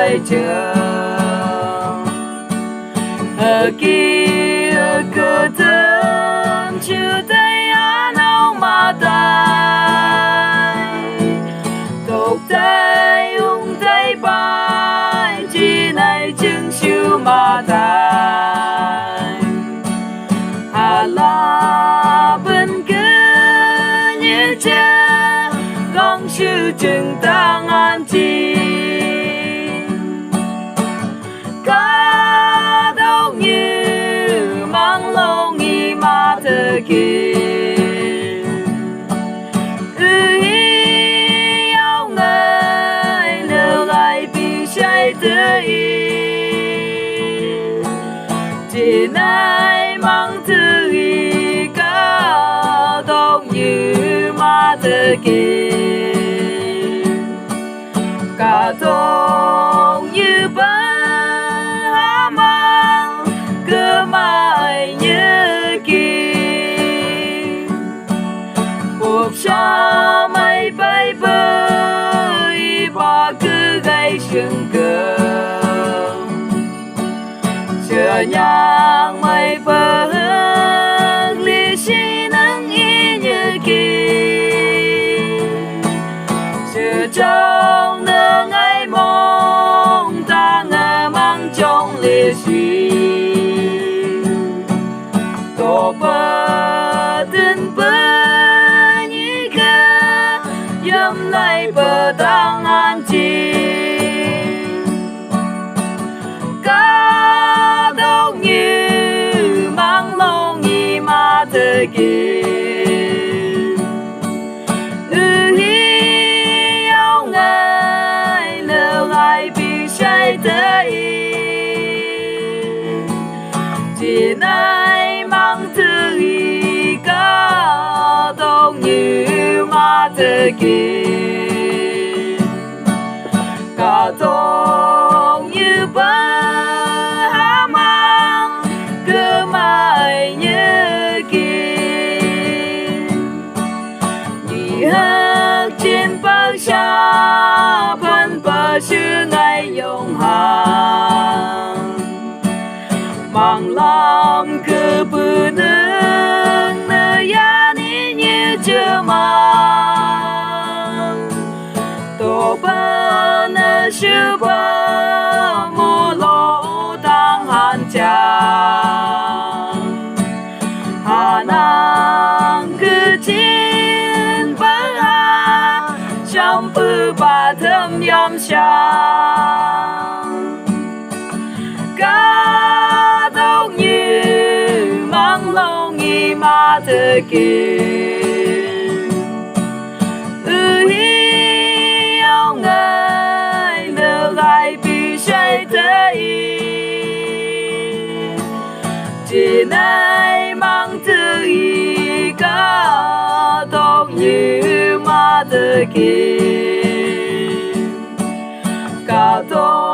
lại trường ở kia cơ thân chưa thấy á đâu mà tay tục tay ung tay bài chỉ này chứng siêu mà tay hà la bên kia như cha con siêu chừng tăng an chi cả đâu như mang lâu nghi mà thơ kia yêu người lỡ lại bị say tới chỉ nay mang thư ý cả đâu như mà thơ kia cả đâu như bờ mang cứ mãi như kia cuộc xa mây bay bơi và cứ gây sừng cờ chờ nhang mây bờ hương ly xí nắng y như kia chờ trong nương ấy mong ta ngờ mang trong ly xí tổ bờ tin bờ như ca dâm này bờ đang an chi cả đâu như mang lâu nghi mà thơ kia yêu người lỡ lại bị say tới chỉ nay mang thư ý cả đâu như mà thơ kia cả đâu như bờ mang cứ mãi như kia nhị hát trên bờ xa phân bờ xưa ngày永hàng mang lòng cứ bự nương nơi giá ní như chưa mang tổ bờ nơi xưa bờ mô lô tăng hàn chàng hà nàng cứ chín bờ hà trong bư bà thơm yam sang cả đâu như mang lâu nghi mà thơ kia yêu người lỡ lại bị say tới chỉ nay mang thư ý cả đâu như mà thơ kia cả đâu